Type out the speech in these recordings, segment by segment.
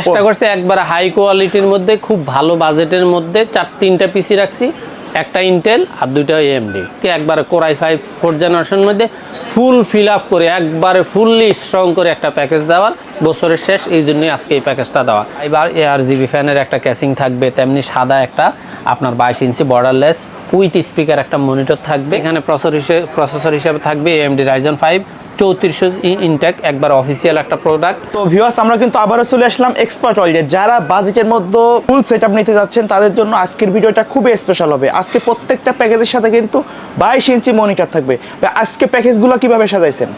চেষ্টা করছি একবার হাই কোয়ালিটির মধ্যে খুব ভালো বাজেটের মধ্যে তিনটা পিসি রাখছি, একটা ইন্টেল আর দুইটা এএমডি একবারে কোর i5 4th জেনারেশনের মধ্যে ফুল ফিল আপ করে একবারে ফুললি স্ট্রং করে একটা প্যাকেজ দেওয়ার বছরের শেষ, এই জন্যই আজকে এই প্যাকেজটা দেওয়া। এবার ARGB ফ্যানের একটা ক্যাসিং থাকবে, তেমনি সাদা একটা আপনার 22 ইঞ্চি বর্ডারলেস উইথ স্পিকার একটা মনিটর থাকবে। এখানে প্রসেসর হিসেবে থাকবে AMD Ryzen 5 3400 ইনটেক, একবার অফিসিয়াল একটা প্রোডাক্ট। তো ভিউয়ার্স, আমরা কিন্তু আবারও চলে আসলাম এক্সপার্ট ওয়ার্ল্ডে। যারা বাজেটের মধ্যে ফুল সেটআপ নিতে যাচ্ছেন তাদের জন্য আজকের ভিডিওটা খুবই স্পেশাল হবে। আজকে প্রত্যেকটা প্যাকেজের সাথে কিন্তু 22 ইঞ্চি মনিটর থাকবে। আজকে প্যাকেজগুলো কিভাবে সাজাইছেন?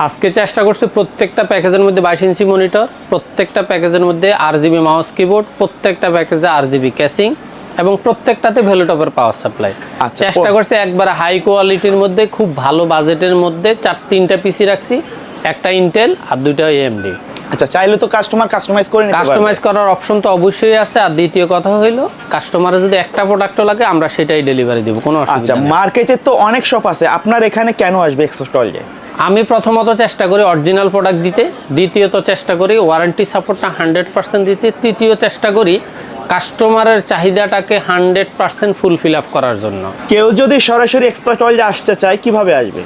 আজকে চেষ্টা করছি প্রত্যেকটা প্যাকেজের মধ্যে 22 ইঞ্চি মনিটর, প্রত্যেকটা প্যাকেজের মধ্যে RGB মাউস কিবোর্ড, প্রত্যেকটা প্যাকেজে RGB ক্যাসিং এবং প্রত্যেকটাতে ভ্যালুটপের পাওয়ার সাপ্লাই। চেষ্টা করছি একবার হাই কোয়ালিটির মধ্যে খুব ভালো বাজেটের মধ্যে তিনটা পিসি রাখছি, একটা ইন্টেল আর দুইটা AMD। আচ্ছা, চাইলে তো কাস্টমাইজ করে নিতে পারবে। কাস্টমাইজ করার অপশন তো অবশ্যই আছে। আর দ্বিতীয় কথা হইলো কাস্টমারের যদি একটা প্রোডাক্টও লাগে আমরা সেটাই ডেলিভারি দেব, কোনো অসুবিধা নেই। আচ্ছা, মার্কেটে তো অনেক শপ আছে, আপনার এখানে কেন আসবে এক্সপার্ট ওয়ার্ল্ডে? আমি প্রথমত চেষ্টা করি অরিজিনাল প্রোডাক্ট দিতে, দ্বিতীয়ত চেষ্টা করি ওয়ারেন্টি সাপোর্টটা 100% দিতে, তৃতীয় চেষ্টা করি কাস্টমারের চাহিদাটাকে 100% ফুলফিল আপ করার জন্য। কেউ যদি সরাসরি এক্সপার্ট ওয়ার্ল্ডে আসতে চায় কিভাবে আসবে?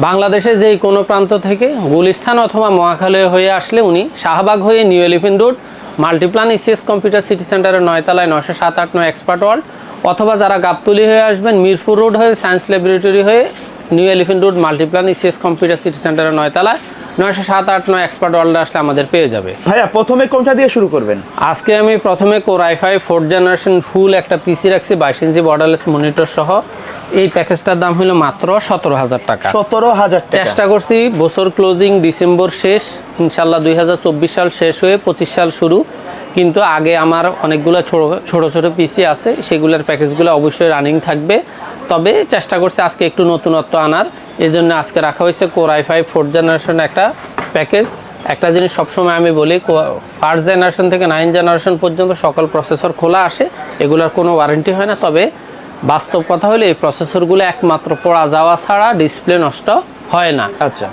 বাংলাদেশে যেই কোনো প্রান্ত থেকে গুলিস্তান অথবা মহাখালী হয়ে আসলে উনি শাহবাগ হয়ে new elephant road Multiplan ECS computer city সেন্টারের 9 তলায় 907-8 এক্সপার্ট ওয়ার্ল্ড, অথবা যারা গাবতলী হয়ে আসবেন মিরপুর রোড হয়ে সায়েন্স ল্যাবরেটরি হয়ে new elephant road Multiplan ECS computer city সেন্টারের 9 তলায় 907-8 এক্সপার্ট ওয়ার্ল্ডে আসলে আমাদের পেয়ে যাবে। ভাইয়া, প্রথমে কোনটা দিয়ে শুরু করবেন? আজকে আমি প্রথমে কোর i5 4th জেনারেশন ফুল একটা পিসি রাখছি 22 ইঞ্চি বর্ডারলেস মনিটর সহ। এই প্যাকেজটার দাম হলো মাত্র 17,000 টাকা। 17,000 টাকা। চেষ্টা করছি বছর ক্লোজিং ডিসেম্বর শেষ, ইনশাল্লাহ 2024 সাল শেষ হয়ে 25 সাল শুরু, কিন্তু আগে আমার অনেকগুলো ছোট পিসি আছে, সেগুলোর প্যাকেজগুলো অবশ্যই রানিং থাকবে। তবে চেষ্টা করছি আজকে একটু নতুনত্ব আনার, এই জন্য আজকে রাখা হয়েছে কোর i5 4th জেনারেশন একটা প্যাকেজ। একটা জিনিস সবসময় আমি বলি, 1st জেনারেশন থেকে 9th জেনারেশন পর্যন্ত সকল প্রসেসর খোলা আসে, এগুলোর কোনো ওয়ারেন্টি হয় না। তবে বাস্তব কথা হলে এই প্রসেসরগুলো একমাত্র পড়া যাওয়া ছাড়া ডিসপ্লে নষ্ট হয় না। আচ্ছা,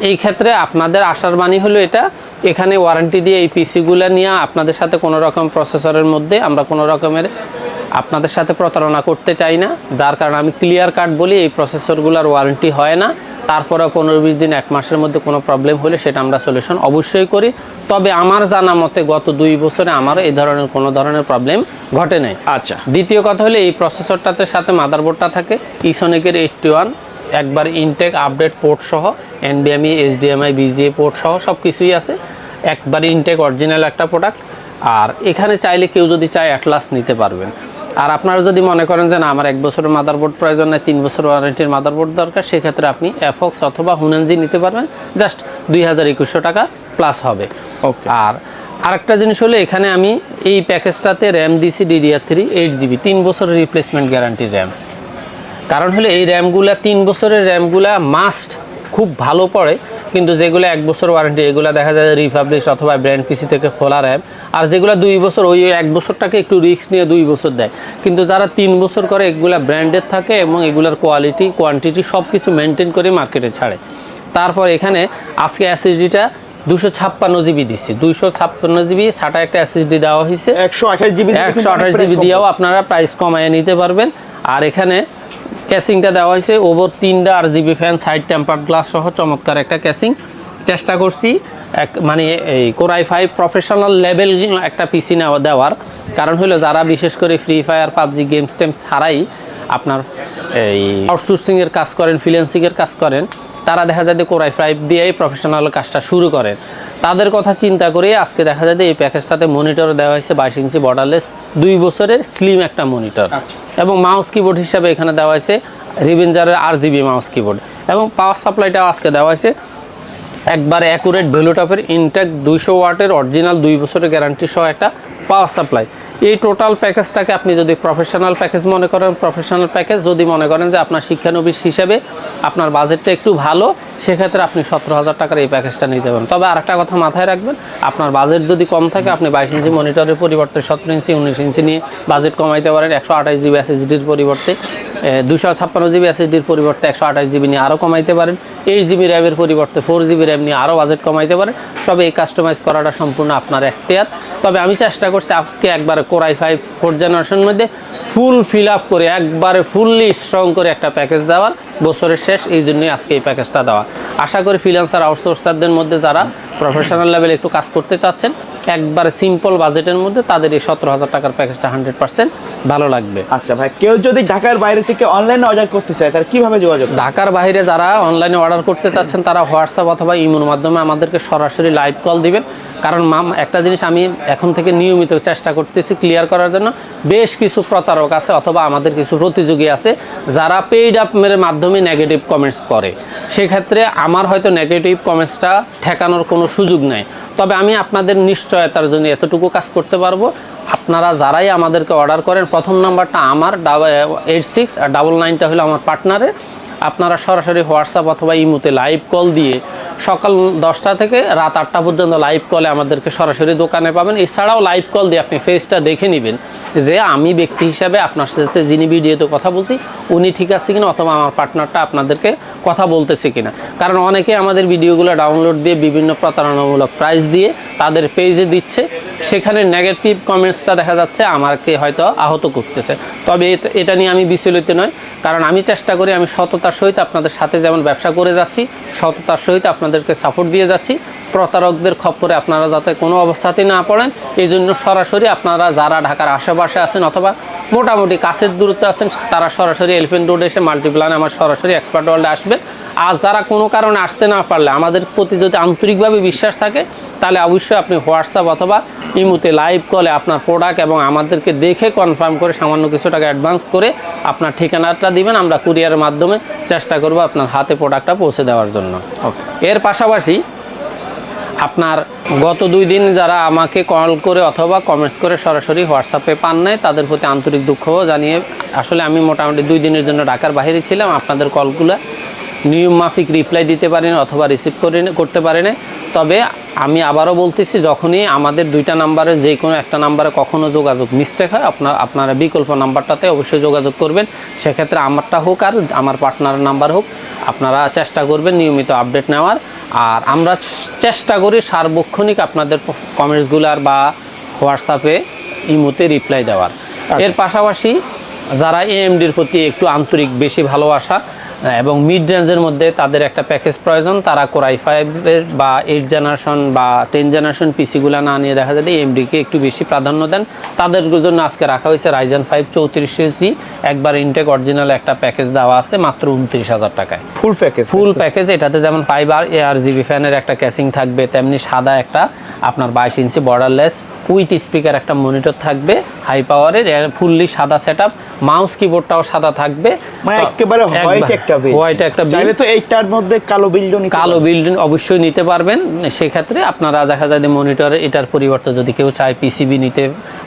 এই ক্ষেত্রে আপনাদের আশার বাণী হলো এটা, এখানে ওয়ারেন্টি দিয়ে এই পিসিগুলো নিয়ে আপনাদের সাথে কোনো রকম প্রসেসরের মধ্যে আমরা কোনো রকমের আপনাদের সাথে প্রতারণা করতে চাই না, যার কারণে আমি ক্লিয়ার কাট বলি এই প্রসেসরগুলোর ওয়ারেন্টি হয় না। তারপরে 15-20 দিন 1 মাসের মধ্যে কোনো প্রবলেম হলে সেটা আমরা সলিউশন অবশ্যই করি। তবে আমার জানা মতে গত 2 বছরে আমার এই ধরনের কোনো ধরনের প্রবলেম ঘটে নাই। আচ্ছা, দ্বিতীয় কথা হলো এই প্রসেসরটাতে সাথে মাদারবোর্ডটা থাকে ইসনিকের 81, একবার ইনটেক আপডেট পোর্ট সহ, NVMe HDMI BGA পোর্ট সহ সব কিছুই আছে, একবার ইনটেক অরিজিনাল একটা প্রোডাক্ট। আর এখানে চাইলে কেউ যদি চায় অ্যাটলাস নিতে পারবেন। আর আপনারা যদি মনে করেন যে না আমার 1 বছরের মাদারবোর্ড প্রয়োজন নেই, 3 বছর ওয়ারেন্টির মাদারবোর্ড দরকার, সেক্ষেত্রে আপনি FOX অথবা হুনানজি নিতে পারবেন, জাস্ট 2200 টাকা প্লাস হবে। ওকে। আর আরেকটা জিনিস হলো এখানে আমি এই প্যাকেজটাতে র্যাম দিছি DDR3 8GB 3 বছরের রিপ্লেসমেন্ট গ্যারান্টি র্যাম। কারণ হলো এই র্যামগুলা 3 বছরের র্যামগুলা মাস্ট খুব ভালো পড়ে, কিন্তু যেগুলো 1 বছর ওয়ারেন্টি এগুলো দেখা যায় রিপাবলিশ অথবা ব্র্যান্ড পিসি থেকে খোলা র্যাম, আর যেগুলো 2 বছর ওই 1 বছরটাকে একটু রিস্ক নিয়ে 2 বছর দেয়। কিন্তু যারা 3 বছর করে এগুলা ব্র্যান্ডের থাকে এবং এগুলার কোয়ালিটি কোয়ান্টিটি সব কিছু মেনটেন করে মার্কেটে ছাড়ে। তারপর এখানে আজকে SSDটা 256GB দিচ্ছি, 256GB সাটা একটা SSD দেওয়া হয়েছে, 128GB দিয়েও আপনারা প্রাইস কমায় নিতে পারবেন। আর এখানে ক্যাসিংটা দেওয়া হয়েছে ওভার 3টা RGB fan side tempered glass সহ চমৎকার একটা ক্যাসিং। চেষ্টা করছি মানে এই কোর i5 প্রফেশনাল লেভেল একটা পিসি দেওয়ার কারণ হলো যারা বিশেষ করে free fire PUBG games Thames ছাড়াই আপনার এই আউটসোর্সিংয়ের কাজ করেন, ফ্রিল্যান্সিংয়ের কাজ করেন, তারা দেখা যায় যে কোর i5 দিয়েই প্রফেশনাল কাজটা শুরু করেন। তাদের কথা চিন্তা করে আজকে দেখা যায় যে এই প্যাকেজটাতে মনিটর দেওয়া হয়েছে 22 ইঞ্চি বর্ডারলেস 2 বছরের স্লিম একটা মনিটর, এবং মাউস কিবোর্ড হিসাবে এখানে দেওয়া হয়েছে রিভেঞ্জারের RGB মাউস কিবোর্ড, এবং পাওয়ার সাপ্লাইটাও আজকে দেওয়া হয়েছে একবার অ্যাকুরেট ভ্যালুটপের ইনটেক 200 ওয়াটের অরিজিনাল 2 বছরের গ্যারান্টি সহ একটা পাওয়ার সাপ্লাই। এই টোটাল প্যাকেজটাকে আপনি যদি প্রফেশনাল প্যাকেজ মনে করেন, প্রফেশনাল প্যাকেজ যদি মনে করেন যে আপনার শিক্ষানবিশ হিসেবে আপনার বাজেটটা একটু ভালো, সেক্ষেত্রে আপনি 17,000 টাকার এই প্যাকেজটা নিতে পারেন। তবে আরেকটা কথা মাথায় রাখবেন, আপনার বাজেট যদি কম থাকে আপনি 22 ইঞ্চি মনিটরের পরিবর্তে 17 ইঞ্চি 19 ইঞ্চি নিয়ে বাজেট কমাইতে পারেন, 128GB SSDর পরিবর্তে 256 জিবি এসএসডির পরিবর্তে 128 জিবি নিয়ে আরও কমাইতে পারেন, 8 জিবি র্যামের পরিবর্তে 4 জিবি র্যাম নিয়ে আরও বাজেট কমাইতে পারেন। তবে এই কাস্টমাইজ করাটা সম্পূর্ণ আপনার এখতিয়ার। তবে আমি চেষ্টা করছি আজকে একবারে Core i5 4th জেনারেশনের মধ্যে ফুল ফিল আপ করে একবারে ফুললি স্ট্রং করে একটা প্যাকেজ দেওয়ার, বছরের শেষ এই জন্যই আজকে এই প্যাকেজটা দেওয়া। আশা করি ফ্রিল্যান্সার আউটসোর্সারদের মধ্যে যারা প্রফেশনাল লেভেলে একটু কাজ করতে চাচ্ছেন, একবারে সিম্পল বাজেটের মধ্যে তাদের এই 17,000 টাকার প্যাকেজটা 100% ভালো লাগবে। আচ্ছা ভাই, কেউ যদি ঢাকার বাইরে থেকে অনলাইনে অর্ডার করতে চায় তার কিভাবে যোগাযোগ? ঢাকার বাইরে যারা অনলাইনে অর্ডার করতে চাচ্ছেন তারা হোয়াটসঅ্যাপ অথবা ইমোর মাধ্যমে আমাদেরকে সরাসরি লাইভ কল দিবেন। কারণ একটা জিনিস আমি এখন থেকে নিয়মিত চেষ্টা করতেছি ক্লিয়ার করার জন্য, বেশ কিছু প্রতারক আছে অথবা আমাদের কিছু প্রতিযোগী আছে যারা পেইড আপের মাধ্যমে নেগেটিভ কমেন্টস করে। সেক্ষেত্রে আমার হয়তো নেগেটিভ কমেন্টসটা ঠেকানোর কোনো সুযোগ নেই। তবে আমি আপনাদের নিশ্চয়তার জন্য এতটুকু কাজ করতে পারবো, আপনারা যারাই আমাদেরকে অর্ডার করেন, প্রথম নাম্বারটা আমার 86 আর 99টা হলো আমার পার্টনারের। আপনারা সরাসরি হোয়াটসঅ্যাপ অথবা ইমোতে লাইভ কল দিয়ে সকাল 10টা থেকে রাত 8টা পর্যন্ত লাইভ কলে আমাদেরকে সরাসরি দোকানে পাবেন। এছাড়াও লাইভ কল দিয়ে আপনি ফেসটা দেখে নেবেন যে আমি ব্যক্তি হিসাবে আপনার সাথে যিনি ভিডিওতে কথা বলছি উনি ঠিক আছে কিনা, অথবা আমার পার্টনারটা আপনাদেরকে কথা বলতেছে কিনা। কারণ অনেকে আমাদের ভিডিওগুলো ডাউনলোড দিয়ে বিভিন্ন প্রতারণামূলক প্রাইস দিয়ে তাদের পেজে দিচ্ছে, সেখানে নেগেটিভ কমেন্টসটা দেখা যাচ্ছে আমাকে হয়তো আহত করতেছে। তবে এটা নিয়ে আমি বিচলিত নয়, কারণ আমি চেষ্টা করি আমি সততার সহিত আপনাদের সাথে যেমন ব্যবসা করে যাচ্ছি, সততার সহিত আপনাদেরকে সাপোর্ট দিয়ে যাচ্ছি। প্রতারকদের খপ্পরে আপনারা যাতে কোনো অবস্থাতেই না পড়েন, এই জন্য সরাসরি আপনারা যারা ঢাকার আশেপাশে আছেন অথবা মোটামুটি কাছের দূরত্বে আছেন তারা সরাসরি এলিফ্যান্ট রোডে এসে মাল্টিপ্লানে আমার সরাসরি এক্সপার্ট ওয়ার্ল্ডে আসবেন। আর যারা কোনো কারণে আসতে না পারলে আমাদের প্রতি যদি আন্তরিকভাবে বিশ্বাস থাকে তাহলে অবশ্যই আপনি হোয়াটসঅ্যাপ অথবা ইমোতে লাইভ কলে আপনার প্রোডাক্ট এবং আমাদেরকে দেখে কনফার্ম করে সামান্য কিছু টাকা অ্যাডভান্স করে আপনার ঠিকানাটা দিবেন, আমরা কুরিয়ারের মাধ্যমে চেষ্টা করব আপনার হাতে প্রোডাক্টটা পৌঁছে দেওয়ার জন্য। এর পাশাপাশি আপনার গত 2 দিন যারা আমাকে কল করে অথবা কমেন্টস করে সরাসরি হোয়াটসঅ্যাপে পান নাই তাদের প্রতি আন্তরিক দুঃখ জানিয়ে, আসলে আমি মোটামুটি 2 দিনের জন্য ঢাকার বাইরে ছিলাম, আপনাদের কলগুলো নিয়ম মাফিক রিপ্লাই দিতে পারেন অথবা রিসিভ করতে পারেন। তবে আমি আবারও বলতেছি, যখনই আমাদের 2টা নাম্বারে যে কোনো একটা নাম্বারে কখনো যোগাযোগ মিস্টেক হয় আপনারা বিকল্প নাম্বারটাতে অবশ্যই যোগাযোগ করবেন। সেক্ষেত্রে আমারটা হোক আর আমার পার্টনারের নাম্বার হোক, আপনারা চেষ্টা করবেন নিয়মিত আপডেট নেওয়ার। আর আমরা চেষ্টা করি সার্বক্ষণিক আপনাদের কমেন্টসগুলার বা হোয়াটসঅ্যাপে ইমোতে রিপ্লাই দেওয়ার। এর পাশাপাশি যারা এএমডির প্রতি একটু আন্তরিক বেশি ভালোবাসা এবং মিড রেঞ্জের মধ্যে তাদের একটা প্যাকেজ প্রয়োজন, তারা Core i5 বা 8 জেনারেশন বা 10 জেনারেশন পিসিগুলো না নিয়ে দেখা যায় এএমডিকে একটু বেশি প্রাধান্য দেন, তাদের জন্য আজকে রাখা হয়েছে Ryzen 5 3400G একবার ইনটেক অরিজিনাল একটা প্যাকেজ দেওয়া আছে মাত্র 29,000 টাকায়। Full package. এটাতে যেমন 5 ARGB ফ্যানের একটা ক্যাসিং থাকবে, তেমনি সাদা একটা আপনার 22 ইঞ্চি বর্ডারলেস উইথ স্পিকার একটা মনিটর থাকবে হাই পাওয়ারের, ফুললি সাদা সেটআপ, মাউস কিবোর্ডটাও সাদা থাকবে, মানে একেবারে হোয়াইট একটা চাইলে তো এইটার মধ্যে কালো বিল্ড অবশ্যই নিতে পারবেন। সেক্ষেত্রে আপনারা দেখা যায় মনিটরে এটার পরিবর্তে যদি কেউ চায় পিসিবি নিতে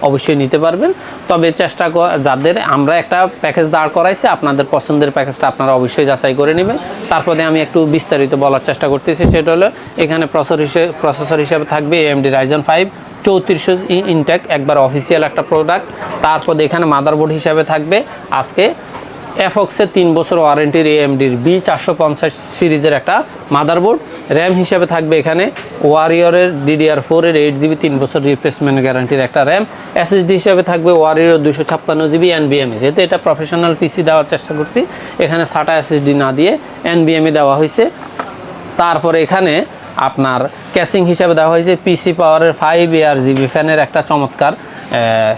অবশ্যই নিতে পারবেন। তবে চেষ্টা যাদের আমরা একটা প্যাকেজ দাঁড় করাইছি, আপনাদের পছন্দের প্যাকেজটা আপনারা অবশ্যই যাচাই করে নেবেন। তারপরে আমি একটু বিস্তারিত বলার চেষ্টা করতেছি, সেটা হলো এখানে প্রসেসর হিসেবে থাকবে AMD Ryzen 5 3400 ইনটেক একবার অফিসিয়াল একটা প্রোডাক্ট। তারপর এখানে মাদারবোর্ড হিসাবে থাকবে আজকে এফক্সের 3 বছর ওয়ারেন্টির AMDর B450 সিরিজের একটা মাদারবোর্ড। র্যাম হিসাবে থাকবে এখানে ওয়ারিয়রের DDR4 এর 8GB 3 বছর রিপ্লেসমেন্ট গ্যারান্টির একটা র্যাম। SSD হিসাবে থাকবে ওয়ারিয়র 256GB NVMe, যেহেতু এটা প্রফেশনাল পিসি দেওয়ার চেষ্টা করছি এখানে SATA SSD না দিয়ে NVMe দেওয়া হয়েছে। তারপরে এখানে আপনার ক্যাসিং হিসাবে দেওয়া হয়েছে পিসি পাওয়ারের 5 ARGB ফ্যানের একটা চমৎকার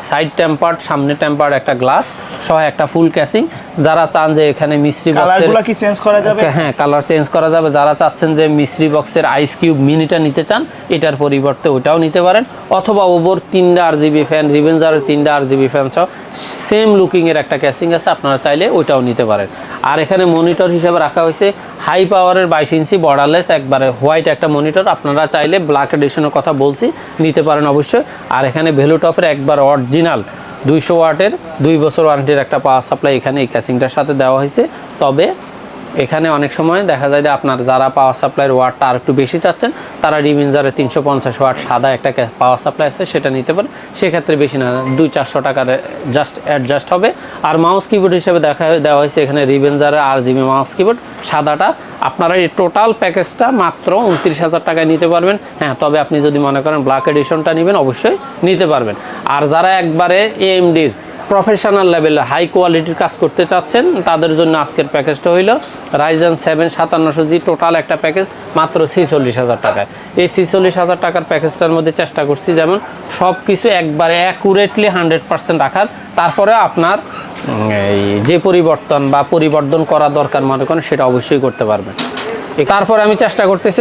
সাইড টেম্পার্ড সামনে টেম্পার্ড একটা গ্লাস সহ একটা ফুল ক্যাসিং। যারা চান যে এখানে মিস্ট্রি বক্সের কি চেঞ্জ করা যাবে, হ্যাঁ কালার চেঞ্জ করা যাবে। যারা চাচ্ছেন যে মিস্ট্রি বক্সের আইস কিউব মিনিটা নিতে চান, এটার পরিবর্তে ওটাও নিতে পারেন, অথবা ওভর 3টা RGB ফ্যান, রিভেঞ্জারের 3টা RGB ফ্যান সহ সেম লুকিংয়ের একটা ক্যাসিং আছে, আপনারা চাইলে ওইটাও নিতে পারেন। আর এখানে মনিটর হিসেবে রাখা হয়েছে হাই পাওয়ারের 22 ইঞ্চি বর্ডারলেস একবারে হোয়াইট একটা মনিটর, আপনারা চাইলে ব্ল্যাক এডিশনের কথা বলছি নিতে পারেন অবশ্যই। আর এখানে ভ্যালুটপের একবার অরিজিনাল 200 ওয়াটের 2 বছর ওয়ারেন্টির একটা পাওয়ার সাপ্লাই এখানে এই ক্যাসিংটার সাথে দেওয়া হয়েছে। তবে এখানে অনেক সময় দেখা যায় যে আপনার যারা পাওয়ার সাপ্লাইয়ের ওয়াটটা আর একটু বেশি চাচ্ছেন তারা রিভেঞ্জারে 350 ওয়াট সাদা একটা পাওয়ার সাপ্লাই আছে সেটা নিতে পারেন, সেক্ষেত্রে বেশি না 200-400 টাকার জাস্ট অ্যাডজাস্ট হবে। আর মাউস কিবোর্ড হিসেবে দেওয়া হয়েছে এখানে রিভেঞ্জারের RGB মাউস কিবোর্ড সাদাটা। আপনারা এই টোটাল প্যাকেজটা মাত্র 29,000 টাকায় নিতে পারবেন। হ্যাঁ, তবে আপনি যদি মনে করেন ব্ল্যাক এডিশনটা নেবেন অবশ্যই নিতে পারবেন। আর যারা একবারে AMDর প্রফেশনাল লেভেলে হাই কোয়ালিটির কাজ করতে চাচ্ছেন তাদের জন্য আজকের প্যাকেজটা হইল Ryzen 7 5700G টোটাল একটা প্যাকেজ মাত্র 46,000 টাকায়। এই 46,000 টাকার প্যাকেজটার মধ্যে চেষ্টা করছি যেমন সব কিছু একবারে অ্যাকুরেটলি 100% রাখার, তারপরে আপনার এই যে পরিবর্তন করা দরকার মনে করেন সেটা অবশ্যই করতে পারবেন। তারপর আমি চেষ্টা করতেছি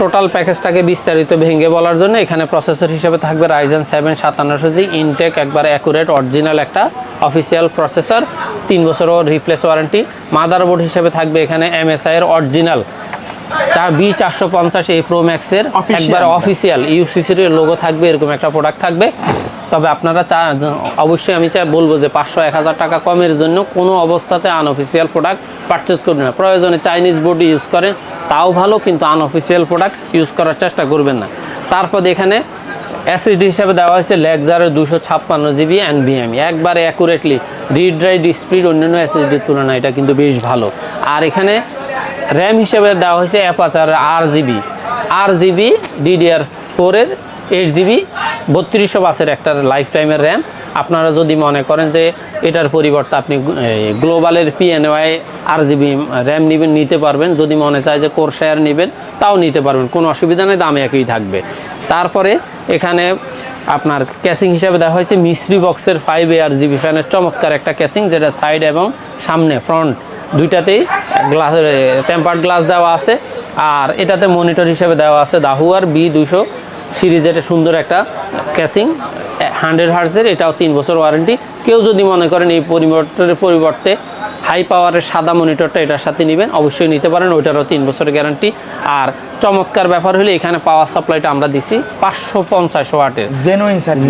টোটাল প্যাকেজটাকে বিস্তারিত ভেঙে বলার জন্য। এখানে প্রসেসর হিসেবে থাকবে Ryzen 7 5700G ইনটেক একবার অ্যাকুরেট অরিজিনাল একটা অফিসিয়াল প্রসেসর, 3 বছরও রিপ্লেস ওয়ারেন্টি। মাদারবোর্ড হিসেবে থাকবে এখানে MSI এর অরিজিনাল B450 প্রো ম্যাক্সের একবার অফিসিয়াল UCC-র লোগো থাকবে, এরকম একটা প্রোডাক্ট থাকবে। তবে আপনারা অবশ্যই আমি বলবো যে 500-1000 টাকা কমের জন্য কোনো অবস্থাতে আনঅফিসিয়াল প্রোডাক্ট পারচেজ করবেন না। প্রয়োজনে চাইনিজ বোর্ড ইউজ করেন তাও ভালো, কিন্তু আনঅফিসিয়াল প্রোডাক্ট ইউজ করার চেষ্টা করবেন না। তারপর এখানে SSD হিসাবে দেওয়া হয়েছে লেক্সারের 256GB NVMe একবারে অ্যাকুরেটলি রিড রাইট স্পিড অন্যান্য SSDর তুলনায় এটা কিন্তু বেশ ভালো। আর এখানে র্যাম হিসেবে দেওয়া হয়েছে অ্যাপাচার RGB DDR4 এর 8GB 3200 বাসের একটা লাইফ টাইমের র্যাম। আপনারা যদি মনে করেন যে এটার পরিবর্তে আপনি গ্লোবালের PNY RGB র্যাম নিতে পারবেন, যদি মনে চায় যে কোরসায়ার নেবেন তাও নিতে পারবেন, কোনো অসুবিধা নেই, দাম একই থাকবে। তারপরে এখানে আপনার ক্যাসিং হিসাবে দেওয়া হয়েছে মিস্ট্রি বক্সের 5 RGB ফ্যানের চমৎকার একটা ক্যাসিং, যেটা সাইড এবং সামনে ফ্রন্ট দুইটাতেই টেম্পার্ড গ্লাস দেওয়া আছে। আর এটাতে মনিটর হিসেবে দেওয়া আছে দাহুয়ার B200 সিরিজের সুন্দর একটা ক্যাসিং 100 হার্জের, এটাও 3 বছর ওয়ারেন্টি। কেউ যদি মনে করেন এই পরিবর্তে হাই পাওয়ারের সাদা মনিটরটা এটার সাথে নেবেন অবশ্যই নিতে পারেন, ওইটারও 3 বছরের গ্যারান্টি। আর চমৎকার ব্যাপার হলে এখানে পাওয়ার সাপ্লাইটা আমরা দিছি 550 ওয়াটের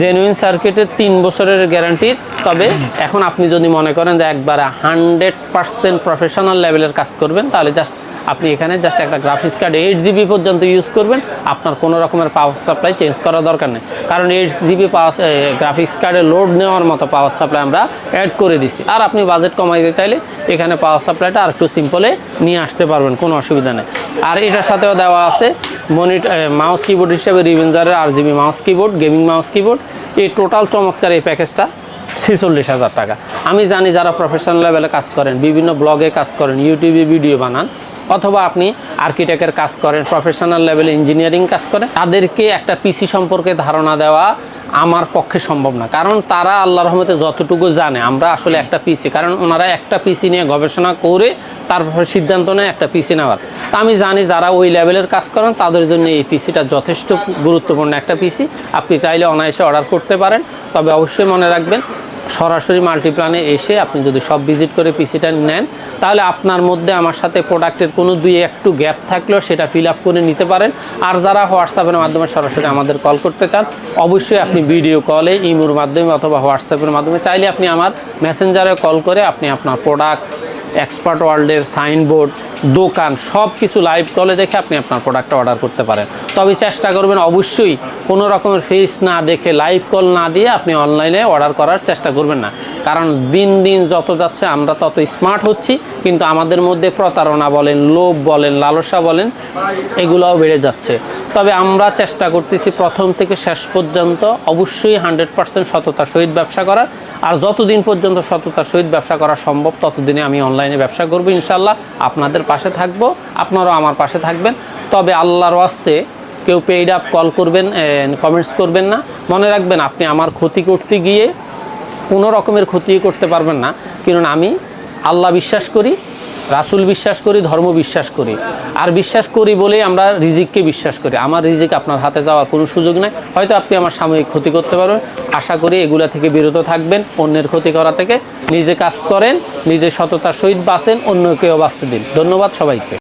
জেনুইন সার্কিটের 3 বছরের গ্যারান্টির। তবে এখন আপনি যদি মনে করেন যে একবারে 100% প্রফেশনাল লেভেলের কাজ করবেন তাহলে আপনি এখানে জাস্ট একটা গ্রাফিক্স কার্ড 8GB পর্যন্ত ইউজ করবেন, আপনার কোনো রকমের পাওয়ার সাপ্লাই চেঞ্জ করার দরকার নেই, কারণ 8GB গ্রাফিক্স কার্ডে লোড নেওয়ার মতো পাওয়ার সাপ্লাই আমরা অ্যাড করে দিছি। আর আপনি বাজেট কমাইতে চাইলে এখানে পাওয়ার সাপ্লাইটা আর একটু সিম্পলে নিয়ে আসতে পারবেন, কোনো অসুবিধা নেই। আর এটার সাথেও দেওয়া আছে মাউস কিবোর্ড হিসেবে রিভেঞ্জারের RGB mouse keyboard, gaming mouse keyboard. এই টোটাল চমৎকার এই প্যাকেজটা 46,000 টাকা। আমি জানি যারা প্রফেশনাল লেভেলে কাজ করেন, বিভিন্ন ব্লগে কাজ করেন, ইউটিউবে ভিডিও বানান, অথবা আপনি আর্কিটেক্টের কাজ করেন, প্রফেশনাল লেভেলে ইঞ্জিনিয়ারিং কাজ করেন, তাদেরকে একটা পিসি সম্পর্কে ধারণা দেওয়া আমার পক্ষে সম্ভব না, কারণ তারা আল্লাহর রহমতে যতটুকু জানে আমরা আসলে একটা পিসি, কারণ ওনারা একটা পিসি নিয়ে গবেষণা করে তারপর সিদ্ধান্ত নেয় একটা পিসি নেওয়ার। তা আমি জানি যারা ওই লেভেলের কাজ করেন তাদের জন্য এই পিসিটা যথেষ্ট গুরুত্বপূর্ণ একটা পিসি। আপনি চাইলে অনায়াসে অর্ডার করতে পারেন, তবে অবশ্যই মনে রাখবেন সরাসরি মাল্টিপ্ল্যানে এসে আপনি যদি সব ভিজিট করে পিসিটা নেন তাহলে আপনার মধ্যে আমার সাথে প্রোডাক্টের কোনো একটু গ্যাপ থাকলেও সেটা ফিল আপ করে নিতে পারেন। আর যারা হোয়াটসঅ্যাপের মাধ্যমে সরাসরি আমাদের কল করতে চান অবশ্যই আপনি ভিডিও কলে, ইমোর মাধ্যমে অথবা হোয়াটসঅ্যাপের মাধ্যমে চাইলে আপনি আমার মেসেঞ্জারে কল করে আপনি আপনার প্রোডাক্ট, এক্সপার্ট ওয়ার্ল্ডের সাইনবোর্ড, দোকান সব কিছু লাইভ কলে দেখে আপনি আপনার প্রোডাক্টটা অর্ডার করতে পারেন। তবে চেষ্টা করবেন অবশ্যই কোনো রকমের ফেস না দেখে, লাইভ কল না দিয়ে আপনি অনলাইনে অর্ডার করার চেষ্টা করবেন না, কারণ দিন দিন যত যাচ্ছে আমরা তত স্মার্ট হচ্ছি, কিন্তু আমাদের মধ্যে প্রতারণা বলেন, লোভ বলেন, লালসা বলেন, এগুলোও বেড়ে যাচ্ছে। তবে আমরা চেষ্টা করতেছি প্রথম থেকে শেষ পর্যন্ত অবশ্যই 100% সততার সহিত ব্যবসা করার। আর যতদিন পর্যন্ত সততার সহিত ব্যবসা করা সম্ভব ততদিনে আমি অনলাইনে ব্যবসা করব ইনশাল্লাহ। আপনাদের পাশে থাকব, আপনারাও আমার পাশে থাকবেন। তবে আল্লাহর ওয়াস্তে কেউ পেইড আপ কল করবেন, কমেন্টস করবেন না। মনে রাখবেন আপনি আমার ক্ষতি করতে গিয়ে কোনো রকমের ক্ষতি করতে পারবেন না, কারণ আমি আল্লাহ বিশ্বাস করি, রাসূল বিশ্বাস করি, ধর্ম বিশ্বাস করি। আর বিশ্বাস করি বলেই আমরা রিজিককে বিশ্বাস করি। আমার রিজিক আপনার হাতে যাওয়ার কোনো সুযোগ নেই। হয়তো আপনি আমার সাময়িক ক্ষতি করতে পারবেন, আশা করি এগুলা থেকে বিরত থাকবেন, অন্যের ক্ষতি করা থেকে। নিজে কাজ করেন, নিজে সততার সহিত বাঁচেন, অন্যকেও বাঁচতে দিন। ধন্যবাদ সবাইকে।